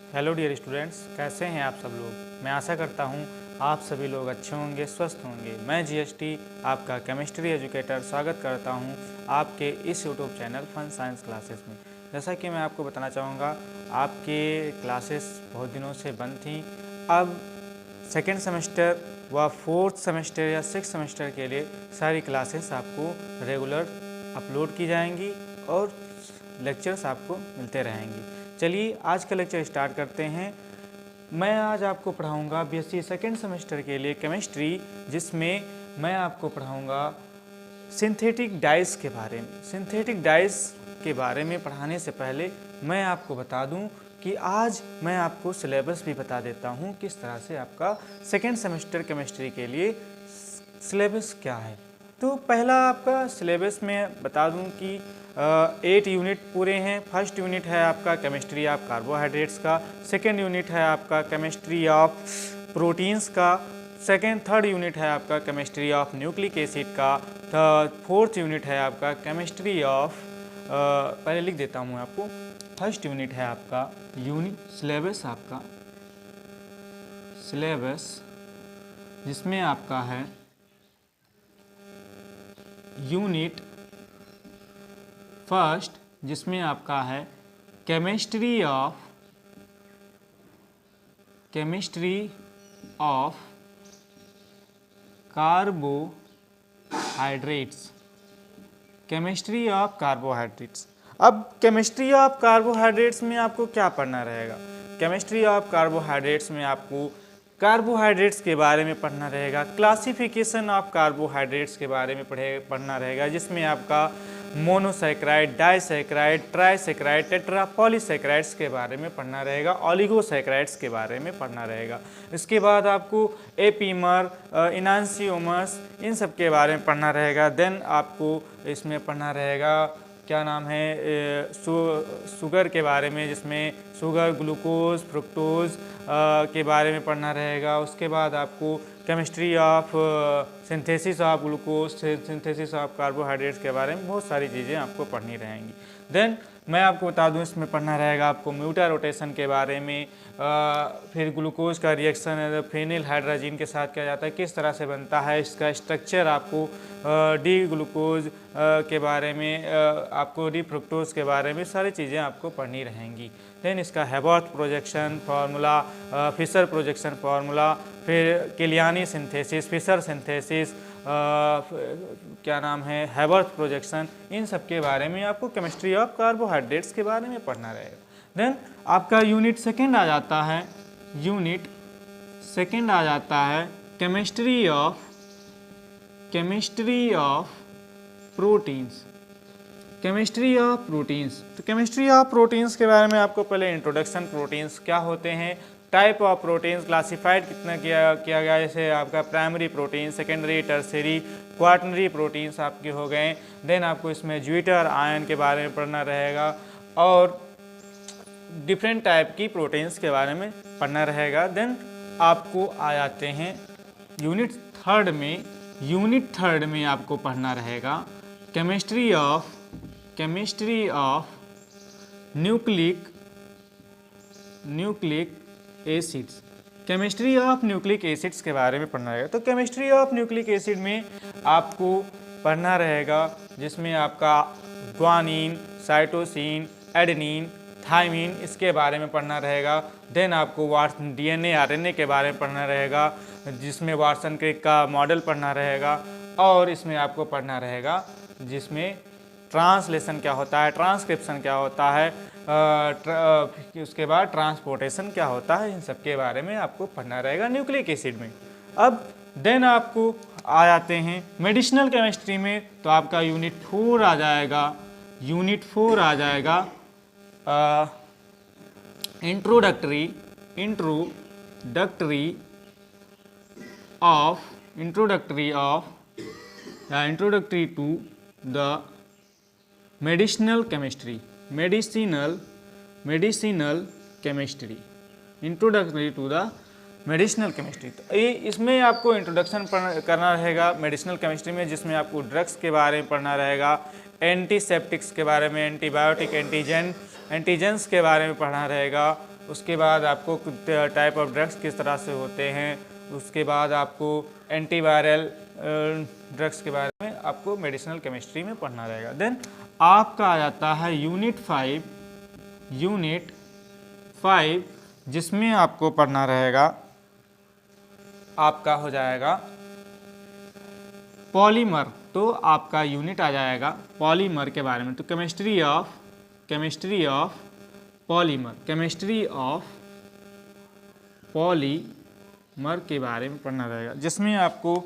Hello dear students, कैसे हैं आप सब लोग। मैं आशा करता हूं आप सभी लोग अच्छे होंगे, स्वस्थ होंगे। मैं जीएसटी आपका केमिस्ट्री एजुकेटर स्वागत करता हूं आपके इस YouTube channel Fun Science Classes में। जैसा कि मैं आपको बताना चाहूँगा, आपके क्लासेस बहुत दिनों से बंद थी। अब सेकेंड सेमेस्टर व फोर्थ सेमेस्टर या सिक्स सेमेस्टर के लिए सारी क्लासेस आपको रेगुलर अपलोड की जाएंगी और लेक्चर्स आपको मिलते रहेंगे। चलिए आज का लेक्चर स्टार्ट करते हैं। मैं आज आपको पढ़ाऊंगा बीएससी सेकेंड सेमेस्टर के लिए केमिस्ट्री, जिसमें मैं आपको पढ़ाऊंगा सिंथेटिक डाइस के बारे में। सिंथेटिक डाइस के बारे में पढ़ाने से पहले मैं आपको बता दूं कि आज मैं आपको सिलेबस भी बता देता हूं किस तरह से आपका सेकेंड सेमेस्टर केमिस्ट्री के लिए सिलेबस क्या है। तो पहला आपका सिलेबस में बता दूं कि 8 यूनिट पूरे हैं। फर्स्ट यूनिट है आपका केमिस्ट्री ऑफ कार्बोहाइड्रेट्स का, सेकेंड यूनिट है आपका केमिस्ट्री ऑफ प्रोटीन्स का, थर्ड यूनिट है आपका केमिस्ट्री ऑफ न्यूक्लिक एसिड का, फोर्थ यूनिट है आपका केमिस्ट्री ऑफ पहले लिख देता हूँ आपको। फर्स्ट यूनिट है आपका सिलेबस जिसमें आपका है यूनिट फर्स्ट, जिसमें आपका है chemistry of carbohydrates. Chemistry of carbohydrates. अब केमिस्ट्री ऑफ कार्बोहाइड्रेट्स में आपको क्या पढ़ना रहेगा? केमिस्ट्री ऑफ कार्बोहाइड्रेट्स में आपको कार्बोहाइड्रेट्स के बारे में पढ़ना रहेगा, क्लासिफिकेशन ऑफ कार्बोहाइड्रेट्स के बारे में पढ़ना रहेगा, जिसमें आपका मोनोसैकेराइड, डाइसैकेराइड, ट्राइसैकेराइड, टेट्रा पॉलीसैकेराइड्स के बारे में पढ़ना रहेगा, ऑलिगोसैकेराइड्स के बारे में पढ़ना रहेगा। इसके बाद आपको एपीमर, इनांसियोमर्स, इन सब के बारे में पढ़ना रहेगा। देन आपको इसमें पढ़ना रहेगा क्या नाम है शुगर के बारे में, जिसमें शुगर, ग्लूकोज, फ्रुक्टोज के बारे में पढ़ना रहेगा। उसके बाद आपको chemistry of synthesis of glucose, synthesis of carbohydrates के बारे में बहुत सारी चीज़ें आपको पढ़नी रहेंगी। देन मैं आपको बता दूं, इसमें पढ़ना रहेगा आपको म्यूटा रोटेशन के बारे में, फिर ग्लूकोज का रिएक्शन फेनिल हाइड्रोजन के साथ किया जाता है, किस तरह से बनता है, इसका स्ट्रक्चर आपको डी ग्लूकोज के बारे में, आपको डी फ्रुक्टोज के बारे में सारी चीज़ें आपको पढ़नी रहेंगी। देन इसका Haworth projection formula, Fischer projection formula, फिर किलियानी सिंथेसिस, फिशर सिंथेसिस, क्या नाम है हेबर्थ प्रोजेक्शन, इन सब के बारे में आपको केमिस्ट्री ऑफ कार्बोहाइड्रेट्स के बारे में पढ़ना रहेगा। देन आपका यूनिट सेकेंड आ जाता है केमिस्ट्री ऑफ प्रोटीन्स। तो केमिस्ट्री ऑफ प्रोटीन्स के बारे में आपको पहले इंट्रोडक्शन, प्रोटीन्स क्या होते हैं, टाइप ऑफ प्रोटीन्स क्लासिफाइड कितना किया गया, जैसे आपका primary protein, secondary, tertiary, quaternary proteins आपके हो गए। देन आपको इसमें ज्यूटर आयन के बारे में पढ़ना रहेगा और डिफरेंट टाइप की प्रोटीन्स के बारे में पढ़ना रहेगा। देन आपको आ जाते हैं यूनिट थर्ड में आपको पढ़ना रहेगा chemistry of nucleic acids. Chemistry of nucleic acids के बारे में पढ़ना रहेगा। तो केमिस्ट्री ऑफ न्यूक्लिक एसिड में आपको पढ़ना रहेगा, जिसमें आपका ग्वानिन, साइटोसिन, एडेनिन, थाइमिन, इसके बारे में पढ़ना रहेगा। देन आपको डीएनए, आरएनए के बारे में पढ़ना रहेगा, जिसमें वाटसन क्रिक का मॉडल पढ़ना रहेगा। और इसमें आपको पढ़ना रहेगा जिसमें ट्रांसलेशन क्या होता है, ट्रांसक्रिप्शन क्या होता है, उसके बाद ट्रांसपोर्टेशन क्या होता है, इन सब के बारे में आपको पढ़ना रहेगा न्यूक्लिक एसिड में। अब देन आपको आ जाते हैं मेडिसिनल केमिस्ट्री में। तो आपका यूनिट 4 आ जाएगा introductory to the medicinal chemistry, introductory to the medicinal chemistry. तो इसमें आपको इंट्रोडक्शन करना रहेगा मेडिसिनल केमिस्ट्री में, जिसमें आपको ड्रग्स के बारे में पढ़ना रहेगा, एंटीसेप्टिक्स के बारे में, एंटीबायोटिक एंटीजेंस के बारे में पढ़ना रहेगा, उसके बाद आपको टाइप ऑफ ड्रग्स किस तरह से होते हैं, उसके बाद आपको एंटीवायरल ड्रग्स के बारे में आपको मेडिसिनल केमिस्ट्री में पढ़ना रहेगा। देन आपका आ जाता है यूनिट 5 जिसमें आपको पढ़ना रहेगा, आपका हो जाएगा पॉलीमर। तो आपका यूनिट आ जाएगा पॉलीमर के बारे में। तो केमिस्ट्री ऑफ पॉलीमर के बारे में पढ़ना रहेगा, जिसमें आपको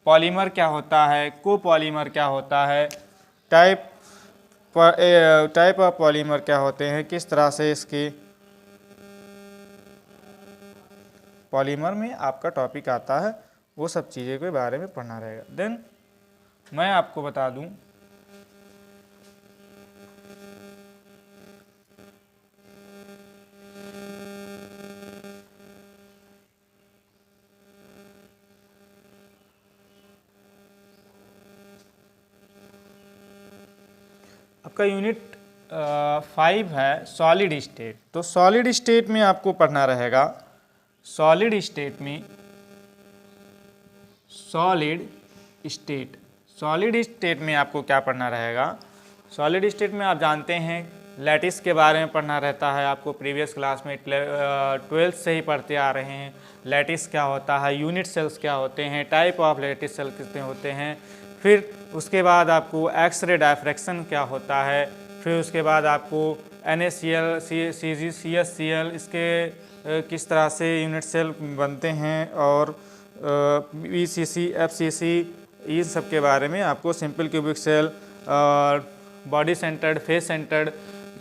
पॉलीमर क्या होता है, कोपॉलीमर क्या होता है, टाइप ऑफ पॉलीमर क्या होते हैं, किस तरह से इसके पॉलीमर में आपका टॉपिक आता है, वो सब चीज़ों के बारे में पढ़ना रहेगा। देन मैं आपको बता दूं आपका यूनिट 5 है सॉलिड स्टेट। तो सॉलिड स्टेट में आपको पढ़ना रहेगा, सॉलिड स्टेट में आपको क्या पढ़ना रहेगा। सॉलिड स्टेट में आप जानते हैं लैटिस के बारे में पढ़ना रहता है, आपको प्रीवियस क्लास में 12th से ही पढ़ते आ रहे हैं। लैटिस क्या होता है, यूनिट सेल्स क्या होते हैं, टाइप ऑफ लैटिस सेल कितने होते हैं, फिर उसके बाद आपको एक्सरे डायफ्रैक्शन क्या होता है, फिर उसके बाद आपको NaCl, CgCsCl इसके किस तरह से यूनिट सेल बनते हैं, और VCC, FCC, इन सब के बारे में आपको simple cubic cell, body centred, face centred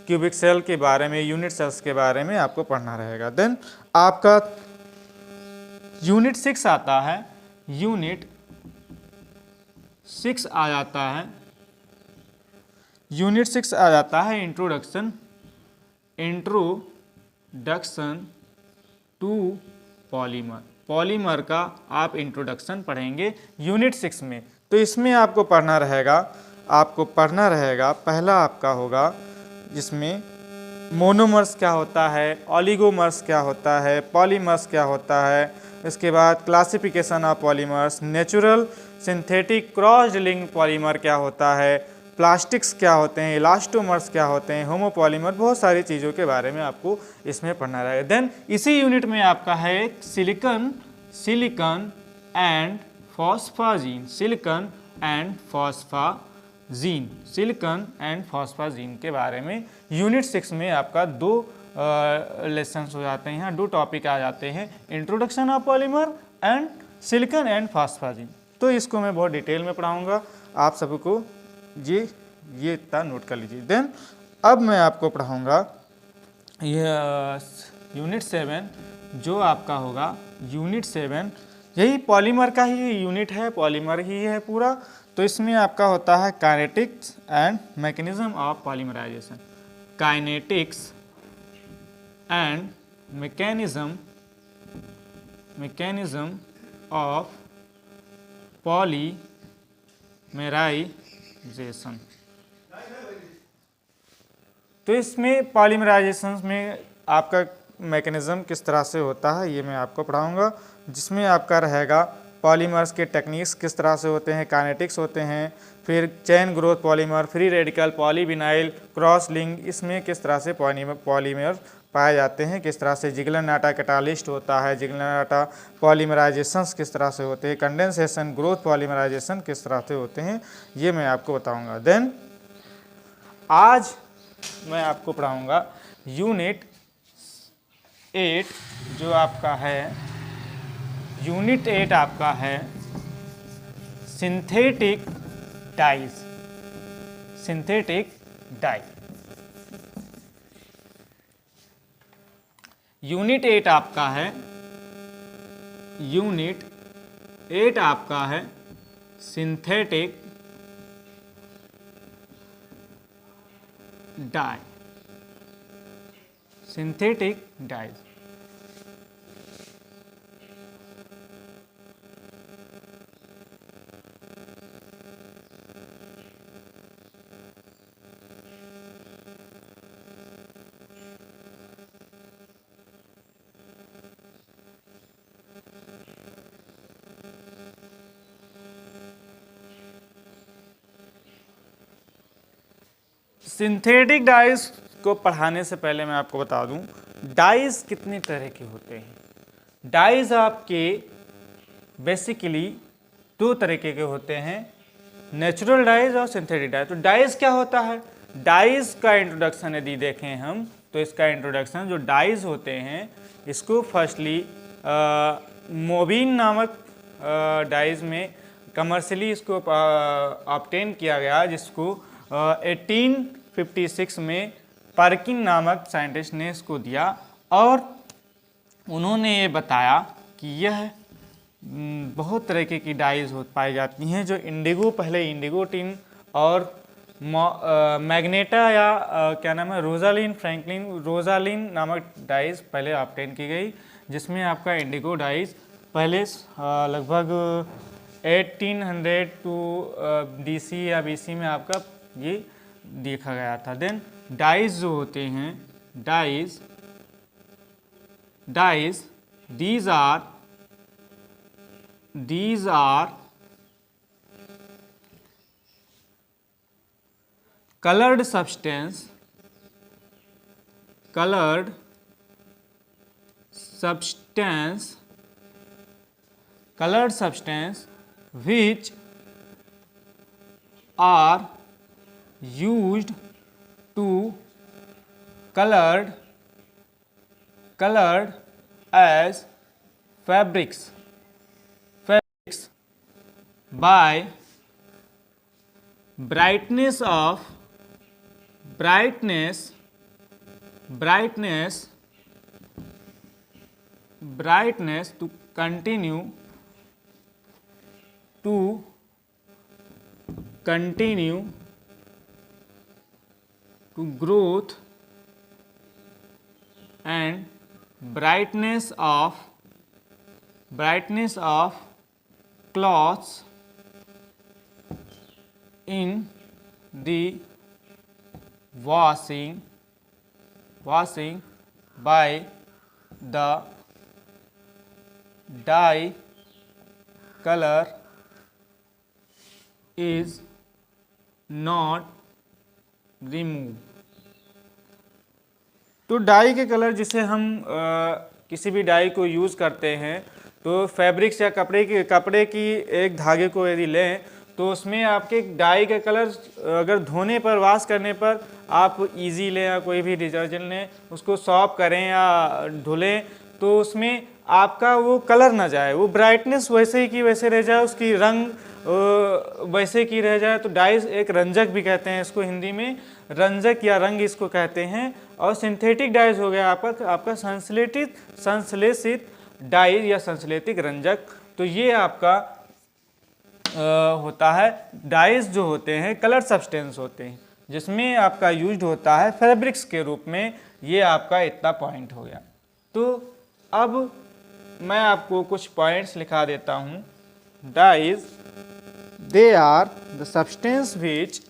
cubic cell के बारे में, यूनिट सेल्स के बारे में आपको पढ़ना रहेगा। देन आपका यूनिट 6 आता है, यूनिट 6 आ जाता है इंट्रोडक्शन टू पॉलीमर का आप इंट्रोडक्शन पढ़ेंगे यूनिट 6 में। तो इसमें आपको पढ़ना रहेगा पहला आपका होगा जिसमें मोनोमर्स क्या होता है, ऑलिगोमर्स क्या होता है, पॉलीमर्स क्या होता है, इसके बाद classification of polymers, natural, synthetic, crossed linked polymer क्या होता है, प्लास्टिक्स क्या होते हैं, इलास्टोमर्स क्या होते हैं, होमोपॉलीमर, बहुत सारी चीज़ों के बारे में आपको इसमें पढ़ना रहेगा। देन इसी यूनिट में आपका है सिलिकॉन एंड फॉस्फाजीन के बारे में यूनिट 6 में आपका 2 लेसन्स हो जाते हैं, 2 टॉपिक आ जाते हैं, introduction of polymer and silicon and phosphazene. तो इसको मैं बहुत डिटेल में पढ़ाऊंगा, आप सबको ये इतना नोट कर लीजिए। देन अब मैं आपको पढ़ाऊंगा ये यूनिट 7, जो आपका होगा यूनिट 7, यही पॉलीमर का ही यूनिट है, पॉलीमर ही है पूरा। तो इसमें आपका होता है kinetics and mechanism of polymerisation, kinetics and mechanism of polymerisation. तो इसमें पॉलीमराइजेशन में आपका मैकेनिज्म किस तरह से होता है ये मैं आपको पढ़ाऊंगा, जिसमें आपका रहेगा पॉलीमर्स के टेक्निक्स किस तरह से होते हैं, काइनेटिक्स होते हैं, फिर chain growth polymer, free radical, polyvinyl, cross link, इसमें किस तरह से पॉलीमर पाए जाते हैं, किस तरह से जिगलर-नाटा कैटालिस्ट होता है, जिगलर-नाटा पॉलीमराइजेशंस किस तरह से होते हैं, कंडेंसेशन, ग्रोथ पॉलीमराइजेशन किस तरह से होते हैं, ये मैं आपको बताऊंगा। देन आज मैं आपको पढ़ाऊंगा यूनिट 8, जो आपका है यूनिट 8 आपका है सिंथेटिक डाइज। यूनिट 8 आपका है सिंथेटिक डाइज। सिंथेटिक डाइज को पढ़ाने से पहले मैं आपको बता दूं डाइज कितने तरह के होते हैं। डाइज आपके बेसिकली दो तरीके के होते हैं, नेचुरल डाइज और सिंथेटिक डाइज। तो डाइज क्या होता है? डाइज का इंट्रोडक्शन यदि देखें हम तो इसका इंट्रोडक्शन जो डाइज होते हैं इसको फर्स्टली मोबिन नामक डाइज में कमर्शियली इसको ऑब्टेन किया गया, जिसको 1856 में पर्किन नामक साइंटिस्ट ने इसको दिया और उन्होंने ये बताया कि यह बहुत तरह की डाइज पाई जाती हैं जो इंडिगो, पहले इंडिगो टिन और मैग्नेटा या क्या नाम है रोजालिन नामक डाइज पहले ऑब्टेन की गई, जिसमें आपका इंडिगो डाइज पहले लगभग 1800 टू DC या BC में आपका ये देखा गया था। देन डाइज जो होते हैं dyes these are colored substance which are used to colored as fabrics by brightness to continue to growth and brightness of cloths in the washing by the dye color is not removed। तो die के colour जिसे हम किसी भी die को use करते हैं तो फैब्रिक्स या कपड़े की एक धागे को यदि लें तो उसमें आपके डाई का कलर अगर धोने पर, वॉश करने पर आप इजी लें या कोई भी डिटर्जेंट लें, उसको सॉप करें या धुलें तो उसमें आपका वो कलर ना जाए, वो ब्राइटनेस वैसे ही की वैसे रह जाए, उसकी रंग वैसे की रह जाए। तो डाइज एक रंजक भी कहते हैं इसको, हिंदी में रंजक या रंग इसको कहते हैं। और सिंथेटिक डाइज हो गया आपका संश्लेषित डाइज या संश्लेषित रंजक। तो ये आपका होता है। डाइज जो होते हैं कलर सब्सटेंस होते हैं जिसमें आपका यूज्ड होता है फैब्रिक्स के रूप में। ये आपका इतना पॉइंट हो गया। तो अब मैं आपको कुछ पॉइंट्स लिखा देता हूँ। Dyes they are the substance which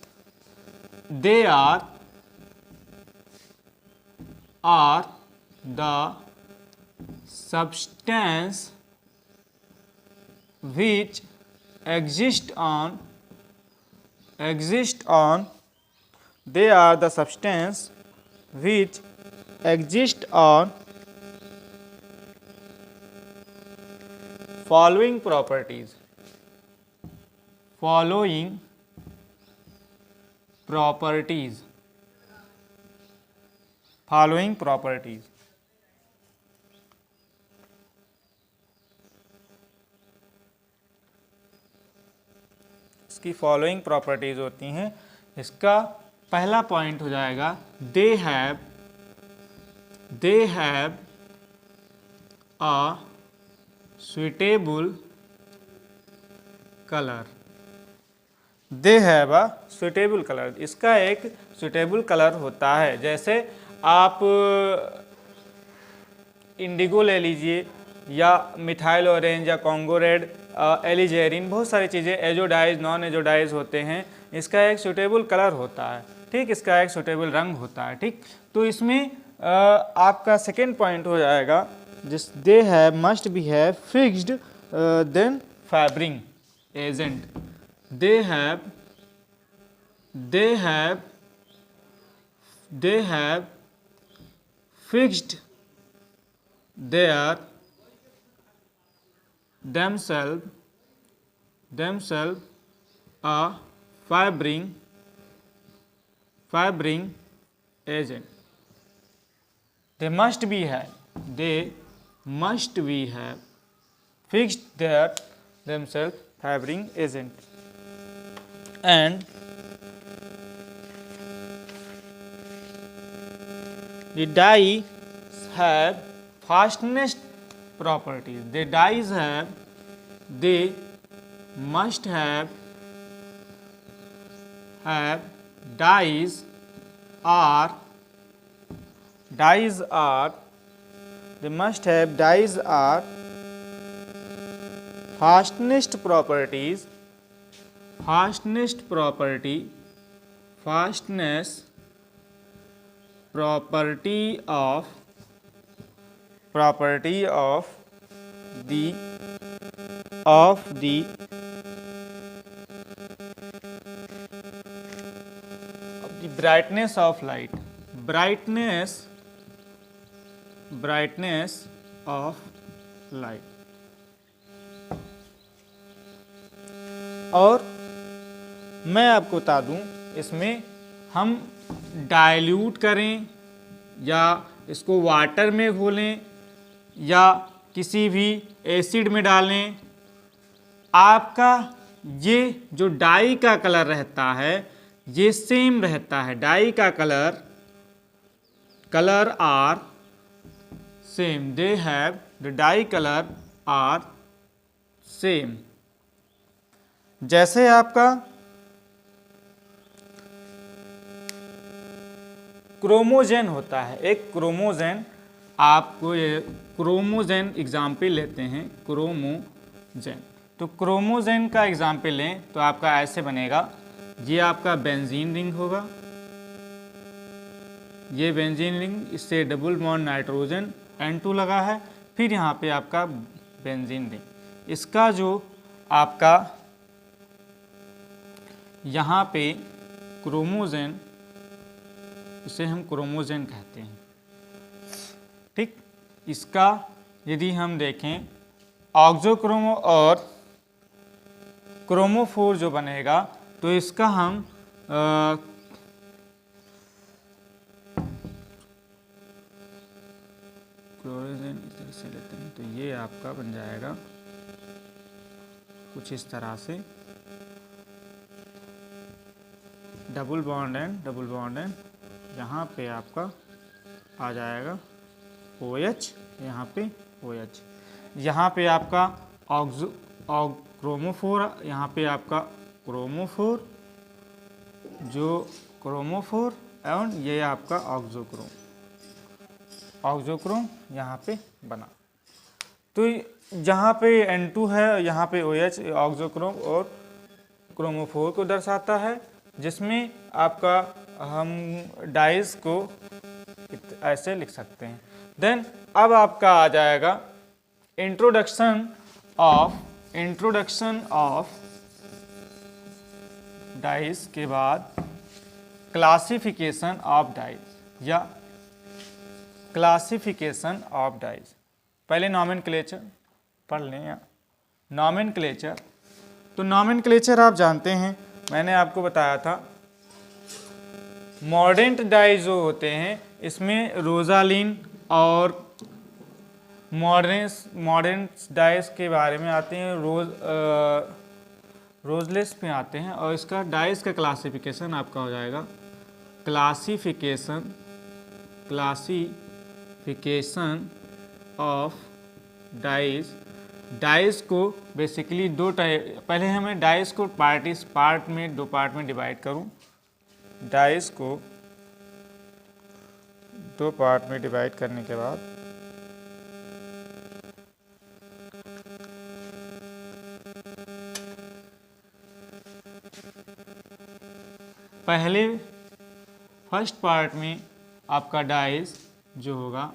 exist on following properties इसकी फॉलोइंग प्रॉपर्टीज होती हैं। इसका पहला पॉइंट हो जाएगा they have a suitable colour. They have a suitable colour, इसका एक सुइटेबल कलर होता है। जैसे आप इंडिगो ले लीजिए या मिथाइल ऑरेंज या कॉन्गो रेड, एलिजेरिन, बहुत सारी चीज़ें एजोडाइज, नॉन एजोडाइज होते हैं। इसका एक सूटेबल कलर होता है, ठीक, इसका एक सूटेबल रंग होता है, ठीक। तो इसमें आपका सेकेंड पॉइंट हो जाएगा जिस they have must be have fixed then फैब्रिंग agent. They have they have fixed their themselves a fibrin agent. They must be have fixed their themselves fibrin agent, and the dyes have fastness properties. The dyes have, they must have dyes are they must have dyes are fastest property of the brightness of light, brightness of light. और मैं आपको बता दूं, इसमें हम dilute करें या इसको वाटर में घोलें या किसी भी एसिड में डालें, आपका ये जो डाई का कलर रहता है ये सेम रहता है. डाई का colour are same. They have the dye colour are same. जैसे आपका क्रोमोजेन होता है, एक क्रोमोजेन, आपको ये क्रोमोजेन एग्जाम्पल लेते हैं. क्रोमोजेन, तो क्रोमोजेन का एग्जाम्पल लें तो आपका ऐसे बनेगा. ये आपका बेंजीन रिंग होगा, ये बेंजीन रिंग, इससे डबल बॉन्ड नाइट्रोजन N2 लगा है, फिर यहाँ पे आपका बेंजीन रिंग. इसका जो आपका यहाँ पे क्रोमोजेन, इसे हम क्रोमोजेन कहते हैं. ठीक, इसका यदि हम देखें ऑक्सोक्रोमो और क्रोमोफोर जो बनेगा, तो इसका हम क्लोरोजेन इस तरह से लेते हैं, तो ये आपका बन जाएगा कुछ इस तरह से, डबल बॉन्ड एंड यहाँ पे आपका आ जाएगा OH, यहाँ पे OH, यहाँ पे आपका क्रोमोफोर, यहाँ पे आपका क्रोमोफोर, जो क्रोमोफोर, एंड ये आपका ऑक्सोक्रोम यहाँ पे बना. तो जहाँ पे N2 है, यहाँ पे OH ऑक्सोक्रोम और क्रोमोफोर को दर्शाता है, जिसमें आपका हम डाइस को ऐसे लिख सकते हैं. देन अब आपका आ जाएगा इंट्रोडक्शन ऑफ डाइस के बाद क्लासिफिकेशन ऑफ डाइस या क्लासिफिकेशन ऑफ डाइस. पहले नॉमेनक्लेचर पढ़ लें या नॉमेनक्लेचर. तो नॉमेनक्लेचर आप जानते हैं, मैंने आपको बताया था. मॉडर्न डाइस जो होते हैं, इसमें रोजालिन और मॉडर्न डाइस के बारे में आते हैं, रोजलेस में आते हैं. और इसका डाइस का क्लासिफिकेशन आपका हो जाएगा क्लासिफिकेशन ऑफ डाइस. डाइस को बेसिकली दो टाइप, पहले हमें डाइस को दो पार्ट में डिवाइड करूं. डाइस को दो पार्ट में डिवाइड करने के बाद पहले फर्स्ट पार्ट में आपका डाइस जो होगा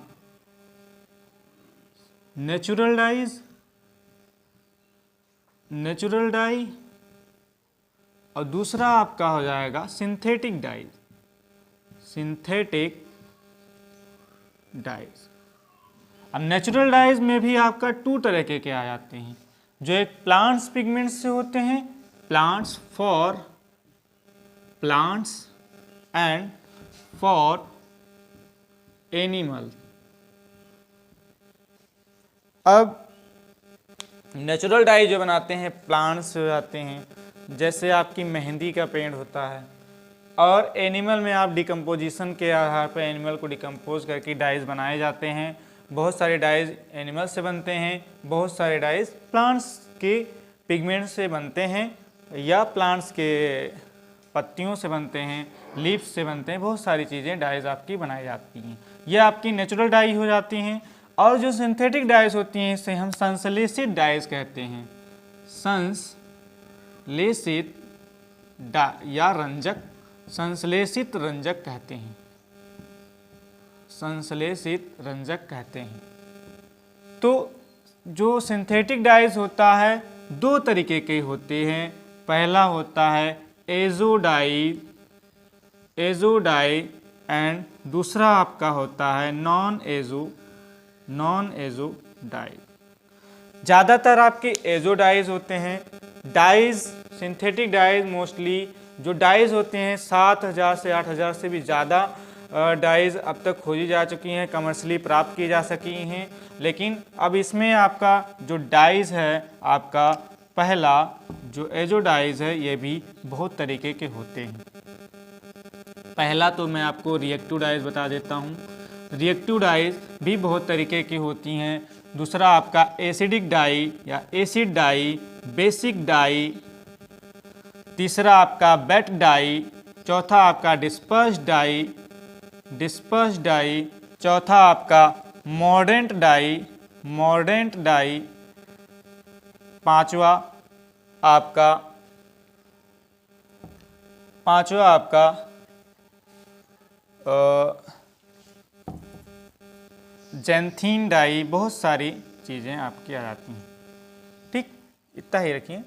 नेचुरल डाई, और दूसरा आपका हो जाएगा सिंथेटिक डाई. Synthetic dies. अब नेचुरल डाइज में भी आपका 2 तरह के आ जाते हैं, जो एक प्लांट्स पिगमेंट्स से होते हैं, plants for plants and for animal. अब नेचुरल डाई जो बनाते हैं प्लांट्स से आते हैं, जैसे आपकी मेहंदी का पेड़ होता है, और एनिमल में आप डिकम्पोजिशन के आधार पर एनिमल को डिकम्पोज करके डाइज बनाए जाते हैं। बहुत सारे डाइज एनिमल से बनते हैं, बहुत सारे डाइज प्लांट्स के पिगमेंट से बनते हैं या प्लांट्स के पत्तियों से बनते हैं, लीव्स से बनते हैं। बहुत सारी चीज़ें डाइज आपकी बनाई जाती हैं, ये आपकी नेचुरल डाई हो जाती हैं। और जो सिंथेटिक डाइज होती हैं इसे हम संश्लेषित डाइज कहते हैं, संश्लेषित या रंजक, संश्लेषित रंजक कहते हैं, संश्लेषित रंजक कहते हैं। तो जो सिंथेटिक डाइज होता है 2 तरीके के होते हैं। पहला होता है एजो डाई एंड दूसरा आपका होता है नॉन एजो डाई। ज़्यादातर आपके एजो डाइज होते हैं। डाइज सिंथेटिक डाइज मोस्टली जो डाइज होते हैं 7000 से 8000 से भी ज़्यादा डाइज अब तक खोजी जा चुकी हैं, कमर्शियली प्राप्त की जा सकी हैं। लेकिन अब इसमें आपका जो डाइज है, आपका पहला जो एजो डाइज है, ये भी बहुत तरीके के होते हैं। पहला तो मैं आपको रिएक्टिव डाइज बता देता हूँ। रिएक्टिव डाइज भी बहुत तरीके की होती हैं। दूसरा आपका एसिडिक डाई या एसिड डाई, बेसिक डाई। तीसरा आपका बेट डाई। चौथा आपका डिस्पर्स डाई। चौथा आपका मॉर्डेंट डाई। पांचवा आपका जेंथीन डाई। बहुत सारी चीज़ें आपकी आ जाती हैं। ठीक, इतना ही रखिए।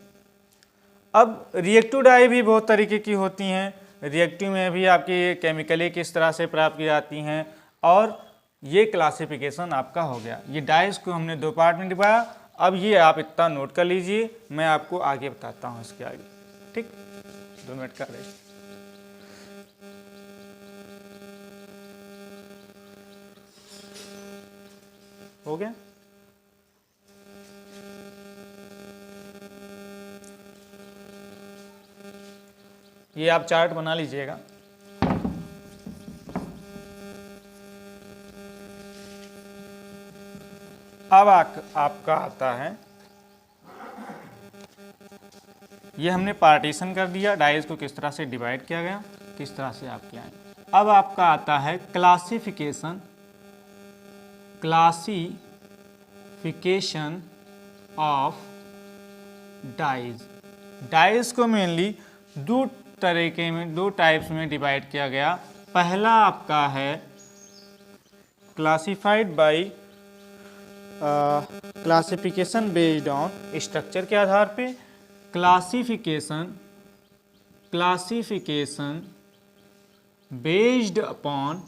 अब रिएक्टिव डाई भी बहुत तरीके की होती हैं। रिएक्टिव में भी आपकी केमिकली किस तरह से प्राप्त की जाती हैं, और ये क्लासिफिकेशन आपका हो गया। ये डाइज को हमने 2 पार्ट में डिवाया। अब ये आप इतना नोट कर लीजिए, मैं आपको आगे बताता हूँ इसके आगे। ठीक, 2 मिनट का रेस्ट। हो गया। ये आप चार्ट बना लीजिएगा। अब आपका आता है, ये हमने पार्टीशन कर दिया, डाइज को किस तरह से डिवाइड किया गया, किस तरह से आपके आए। अब आपका आता है क्लासिफिकेशन ऑफ डाइज। डाइज को मेनली 2 टाइप्स में डिवाइड किया गया। पहला आपका है classified by classification based on structure के आधार पे। क्लासिफिकेशन बेस्ड अपॉन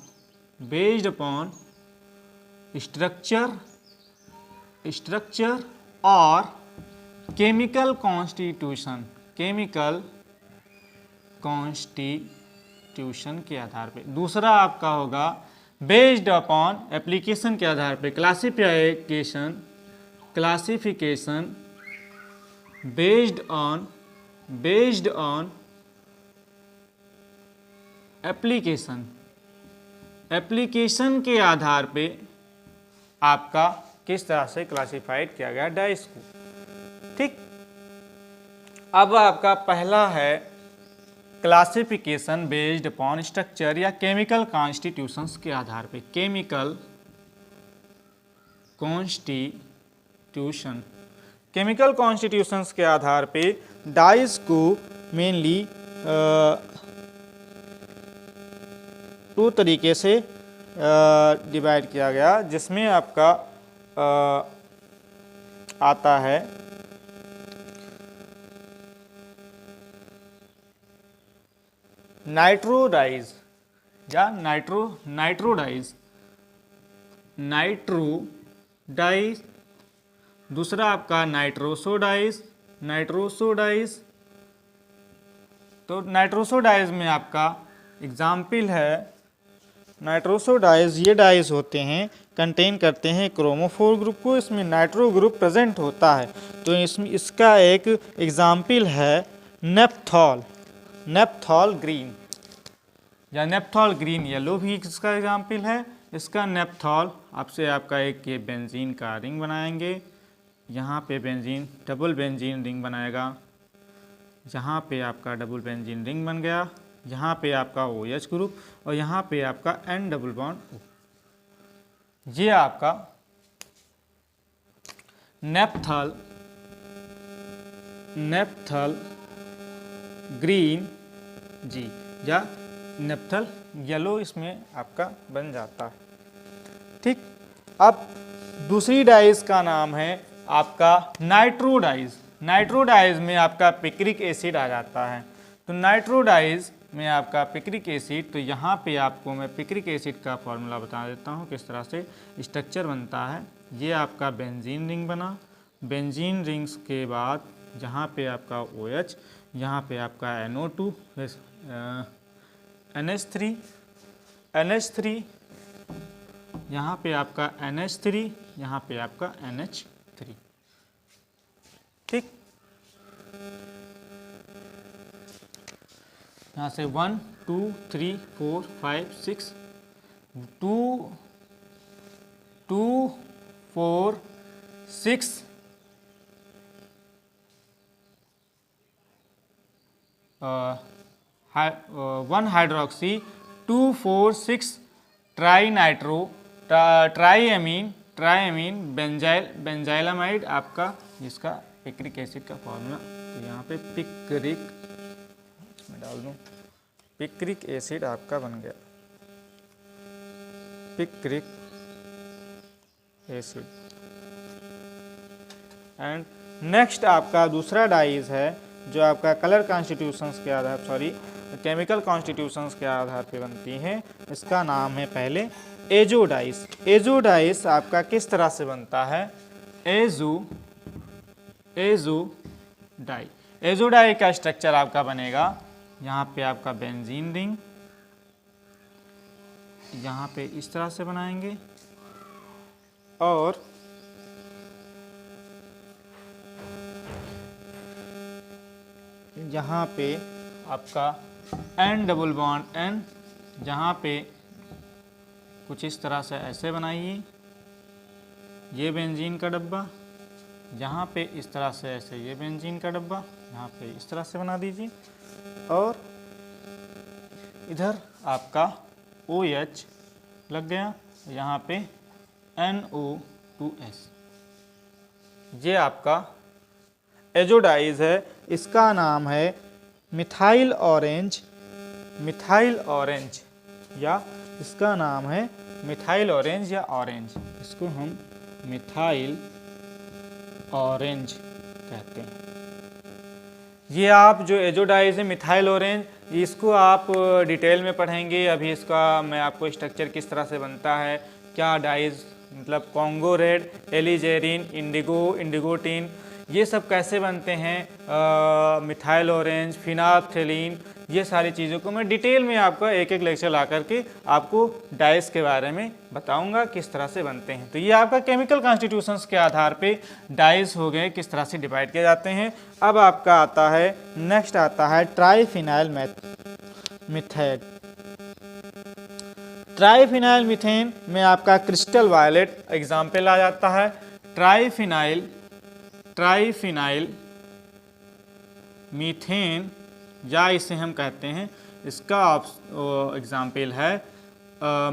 स्ट्रक्चर और केमिकल कॉन्स्टिट्यूशन के आधार पे। दूसरा आपका होगा बेस्ड अपॉन एप्लीकेशन के आधार पे। क्लासिफिकेशन बेस्ड ऑन एप्लीकेशन के आधार पे आपका किस तरह से क्लासिफाइड किया गया डाइस को। ठीक, अब आपका पहला है क्लासिफिकेशन बेस्ड अपॉन स्ट्रक्चर या केमिकल कॉन्स्टिट्यूशंस के आधार पे। केमिकल कॉन्स्टिट्यूशंस के आधार पे डाइस को मेनली 2 तरीके से डिवाइड किया गया, जिसमें आपका आता है नाइट्रो डाइज या नाइट्रोडाइज, नाइट्रोडाइज। दूसरा आपका नाइट्रोसोडाइज, नाइट्रोसोडाइज। तो नाइट्रोसोडाइज में आपका एग्जाम्पल है नाइट्रोसोडाइज, ये डाइज होते हैं कंटेन करते हैं क्रोमोफोर ग्रुप को, इसमें नाइट्रो ग्रुप प्रेजेंट होता है। तो इसमें इसका एक एग्जाम्पल है नेप्थॉल, नेप्थॉल ग्रीन या नेप्थॉल ग्रीन येलो भी इसका एग्जाम्पल है। इसका नेप्थॉल आपसे आपका एक ये बेंजीन का रिंग बनाएंगे, यहाँ पे बेंजीन डबल बेंजीन रिंग बनाएगा, यहाँ पे आपका डबल बेंजीन रिंग बन गया, यहाँ पे आपका OH ग्रुप और यहाँ पे आपका N डबल बॉन्ड O। ये आपका नेप्थल, नेप्थल ग्रीन जी या नेप्थल येलो इसमें आपका बन जाता है। ठीक, अब दूसरी डाइज का नाम है आपका नाइट्रोडाइज। नाइट्रोडाइज में आपका पिक्रिक एसिड आ जाता है। तो नाइट्रोडाइज में आपका पिक्रिक एसिड, तो यहाँ पे आपको मैं पिक्रिक एसिड का फॉर्मूला बता देता हूँ किस तरह से स्ट्रक्चर बनता है। ये आपका बेंजीन रिंग बना, बेंजीन रिंग्स के बाद यहाँ पे आपका OH, यहाँ पे आपका NO2, NH3, NH3, यहाँ पे आपका NH3, यहाँ पे आपका NH3। ठीक, यहाँ से 1 2 3 4 5 6 2 2 4 6 1 हाइड्रोक्सी 2 4 6 ट्राई नाइट्रो ट्राईएमीन बेंजाइलामाइड आपका जिसका पिक्रिक एसिड का फॉर्मूला। तो यहाँ पे पिक्रिक मैं डाल दूँ, पिक्रिक एसिड आपका बन गया, पिक्रिक एसिड। एंड नेक्स्ट आपका दूसरा डाइज है जो आपका कलर कॉन्स्टिट्यूशंस के आधार केमिकल कॉन्स्टिट्यूशंस के आधार पे बनती है। इसका नाम है पहले एजोडाइज। एजोडाइज आपका किस तरह से बनता है? एजोडाई। एजोडाई का स्ट्रक्चर आपका बनेगा, यहाँ पे आपका बेंजीन रिंग, यहाँ पे इस तरह से बनाएंगे और यहाँ पे आपका N डबल बॉन्ड N, जहाँ पे कुछ इस तरह से ऐसे बनाइए, ये बेंजीन का डब्बा, यहाँ पे इस तरह से ऐसे ये बेंजीन का डब्बा, यहाँ पे इस तरह से बना दीजिए और इधर आपका OH लग गया, यहाँ पे NO2S। ये आपका एजोडाइज है। इसका नाम है मिथाइल ऑरेंज, मिथाइल ऑरेंज या इसका नाम है मिथाइल ऑरेंज या ऑरेंज, इसको हम मिथाइल ऑरेंज कहते हैं। ये आप जो एजोडाइज है मिथाइल ऑरेंज, इसको आप डिटेल में पढ़ेंगे। अभी इसका मैं आपको स्ट्रक्चर किस तरह से बनता है, क्या डाइज मतलब कॉन्गो रेड, एलिजेरिन, इंडिगो, इंडिगोटीन, ये सब कैसे बनते हैं, मिथाइल ऑरेंज, फिनाल्फथैलीन, ये सारी चीज़ों को मैं डिटेल में आपका एक एक लेक्चर ला करके आपको डाइज के बारे में बताऊंगा किस तरह से बनते हैं। तो ये आपका केमिकल कॉन्स्टिट्यूशंस के आधार पे डाइज हो गए, किस तरह से डिवाइड किए जाते हैं। अब आपका आता है नेक्स्ट आता है ट्राईफिनाइल मीथेन। ट्राईफिनाइल मीथेन में आपका क्रिस्टल वायलेट एग्जाम्पल आ जाता है। ट्राईफिनाइल मीथेन या इसे हम कहते हैं, इसका एग्जाम्पल है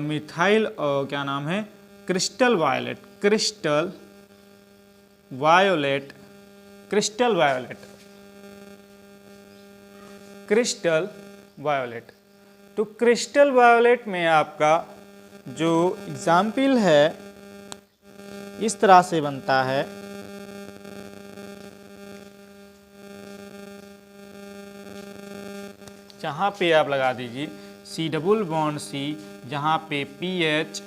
मिथाइल क्या नाम है, crystal violet, crystal violet, crystal violet, crystal violet. तो क्रिस्टल वायोलेट में आपका जो एग्जाम्पल है इस तरह से बनता है, जहाँ पे आप लगा दीजिए C डबल बॉन्ड C, यहाँ पे PH,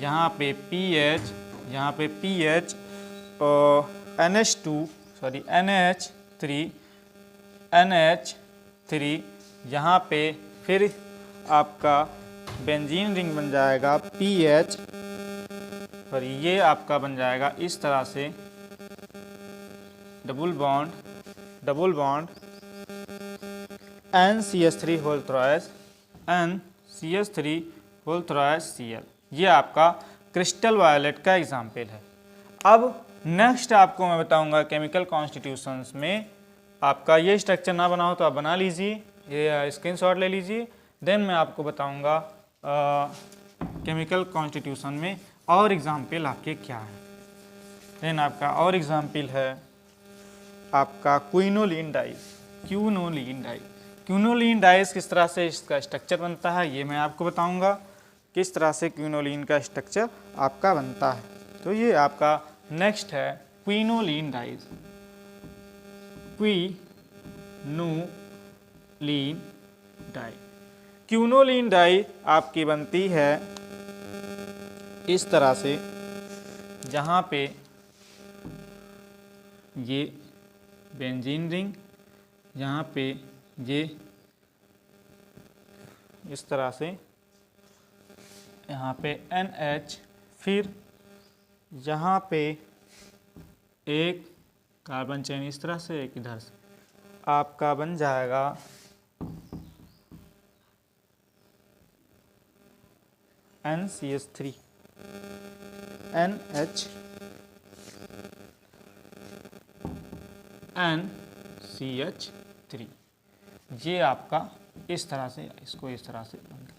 यहाँ पे PH, यहाँ पे PH और NH3, यहाँ पे फिर आपका बेंजीन रिंग बन जाएगा PH, और ये आपका बन जाएगा इस तरह से double bond NCH3 whole thrice Cl। ये आपका क्रिस्टल वायलेट का एग्जाम्पल है। अब नेक्स्ट आपको मैं बताऊंगा केमिकल कॉन्स्टिट्यूशंस में आपका ये स्ट्रक्चर ना बना हो तो आप बना लीजिए, ये स्क्रीनशॉट ले लीजिए। देन मैं आपको बताऊंगा केमिकल कॉन्स्टिट्यूशन में और एग्जाम्पल आपके क्या है। देन आपका और एग्जाम्पल है आपका क्विनोलिन डाइज किस तरह से इसका स्ट्रक्चर बनता है ये मैं आपको बताऊंगा, किस तरह से क्विनोलिन का स्ट्रक्चर आपका बनता है। तो ये आपका नेक्स्ट है क्विनोलिन डाई आपकी बनती है इस तरह से, जहाँ पे ये बेंजीन रिंग, यहाँ पे ये इस तरह से, यहाँ पे NH, फिर यहाँ पे एक कार्बन चेन इस तरह से, एक इधर से आपका बन जाएगा NCH3 ये आपका इस तरह से, इसको इस तरह से बंद कर,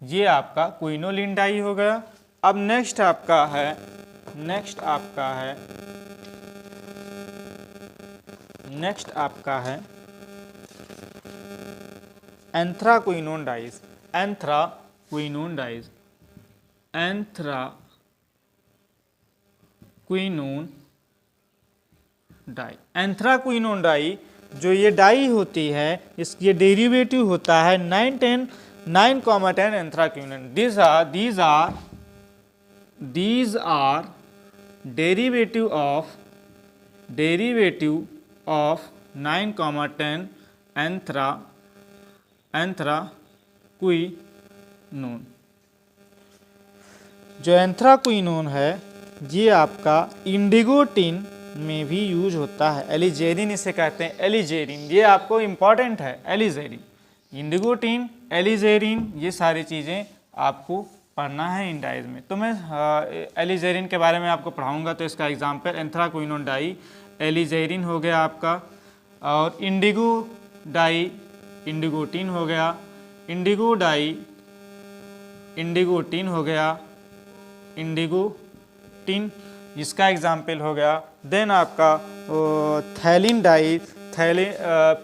ये आपका क्विनोलिन डाई हो गया। अब नेक्स्ट आपका है एंथ्राक्विनोन डाई जो ये डाई होती है, इसकी डेरिवेटिव होता है 9, 10 anthraquinone. These are derivative of 9, 10 anthraquinone. जो एंथ्राक्विनोन है ये आपका इंडिगो टिन में भी यूज होता है। एलिजेरिन इसे कहते हैं, एलिजेरिन, ये आपको इम्पॉर्टेंट है। एलिजेरिन, इंडिगो टिन, एलिजेरिन, ये सारी चीज़ें आपको पढ़ना है इन डाइज में। तो मैं एलिजेरिन के बारे में आपको पढ़ाऊंगा। तो इसका एग्जांपल एंथ्राक्विनोन डाई, एलिजेरिन हो गया आपका, और इंडिगो डाई, इंडिगोटिन हो गया, इंडिगो डाई, इंडिगोटिन हो गया, इंडिगोटिन जिसका एग्जाम्पल हो गया। देन आपका थैलिन डाई,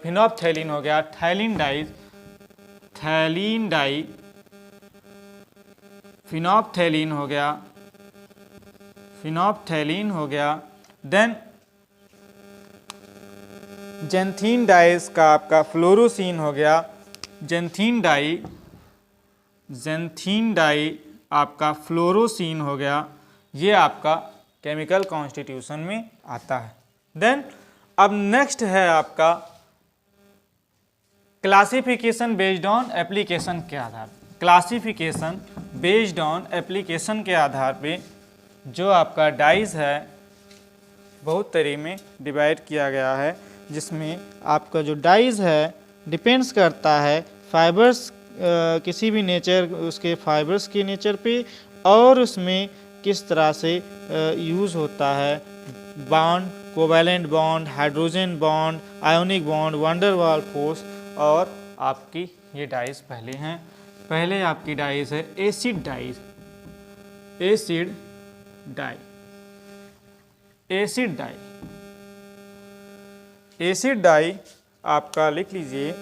फिनोप्थैलिन हो गया, थैलिन डाई, फिनोप्थैलिन हो गया, देन जेंथीन डाइज का आपका फ्लोरोसीन हो गया, जेंथीन डाई आपका फ्लोरोसीन हो गया। ये आपका केमिकल कॉन्स्टिट्यूशन में आता है। देन अब नेक्स्ट है आपका क्लासिफिकेशन बेस्ड ऑन एप्लीकेशन के आधार, क्लासिफिकेशन बेस्ड ऑन एप्लीकेशन के आधार पे जो आपका डाइज है बहुत तरीके में डिवाइड किया गया है, जिसमें आपका जो डाइज है डिपेंड्स करता है फाइबर्स, किसी भी नेचर, उसके फाइबर्स के नेचर पे, और उसमें किस तरह से यूज़ होता है। Bond, covalent bond, hydrogen bond, ionic bond, van der Waals force, और आपकी ये डाइज पहले हैं। पहले आपकी डाइज है एसिड डाई आपका लिख लीजिए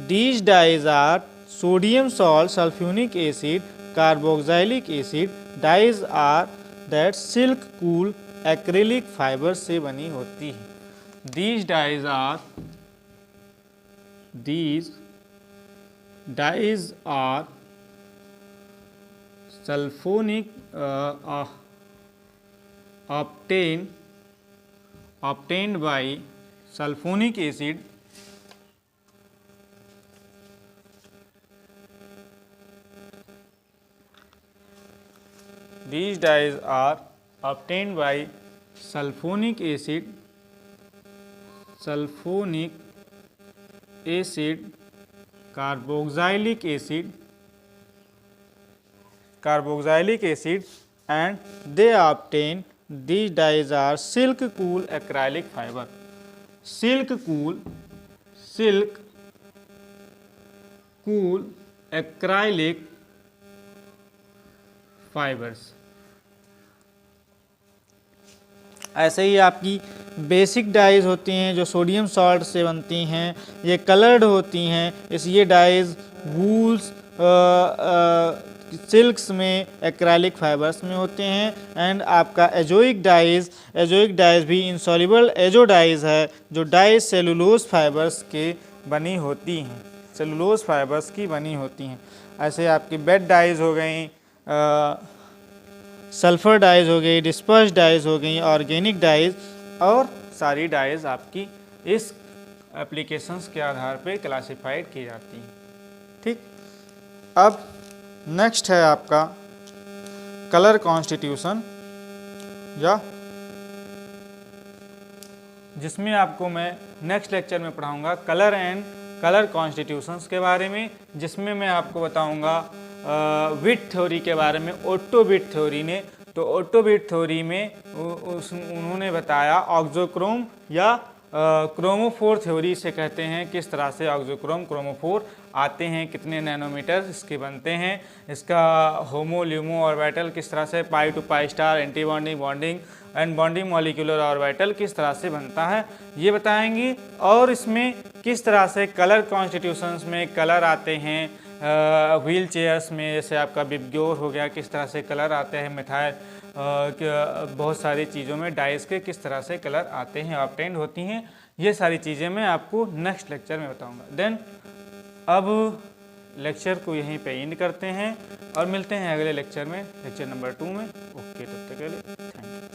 These dyes are sodium salt, sulfuric acid, carboxylic acid. Dyes are that silk cool acrylic fiber से बनी होती है। These dyes are these dyes are sulfonic obtained by sulfonic acid these dyes are obtained by sulfonic acid carboxylic acid and they obtain these dyes are silk cool acrylic fiber silk cool acrylic fibers। ऐसे ही आपकी basic dies होती हैं जो sodium salt से बनती हैं, ये coloured होती हैं, ये डाइज वूल्स सिल्क्स में एक्रेलिक फाइबर्स में होते हैं। एंड आपका एजोइक डाइज भी इंसॉल्युबल एजो डाइज है जो डाइज सेलुलोज फाइबर्स के बनी होती हैं, सेलुलोज फाइबर्स की बनी होती हैं। ऐसे आपकी बेड डाइज हो गई, सल्फर डाइज हो गई, डिस्पर्स डाइज हो गई, ऑर्गेनिक डाइज और सारी डाइज आपकी इस एप्लीकेशंस के आधार पे क्लासिफाइड की जाती हैं। ठीक, अब नेक्स्ट है आपका कलर कॉन्स्टिट्यूशन, या जिसमें आपको मैं नेक्स्ट लेक्चर में पढ़ाऊंगा कलर एंड कलर कॉन्स्टिट्यूशंस के बारे में, जिसमें मैं आपको बताऊंगा विट थ्योरी के बारे में। ओट्टो विट थ्योरी ने, तो ओट्टो विट थ्योरी में उन्होंने बताया ऑक्सोक्रोम या क्रोमोफोर थ्योरी से कहते हैं, किस तरह से ऑक्सोक्रोम क्रोमोफोर आते हैं, कितने नैनोमीटर इसके बनते हैं, इसका होमो ल्यूमो ऑर्बिटल किस तरह से, pi to pi star, anti bonding, bonding and bonding molecular orbital किस तरह से बनता है, ये बताएंगे। और इसमें किस तरह से कलर कॉन्स्टिट्यूशंस में कलर आते हैं, व्हील चेयर्स में जैसे आपका बिब्ग्योर हो गया, किस तरह से कलर आते हैं, मिथाइल बहुत सारी चीज़ों में डाइस के किस तरह से कलर आते हैं, ऑब्टेन्ड होती हैं, ये सारी चीज़ें मैं आपको नेक्स्ट लेक्चर में बताऊंगा। देन अब लेक्चर को यहीं पे एंड करते हैं और मिलते हैं अगले लेक्चर में, लेक्चर नंबर 2 में। ओके, तब तक के लिए थैंक यू।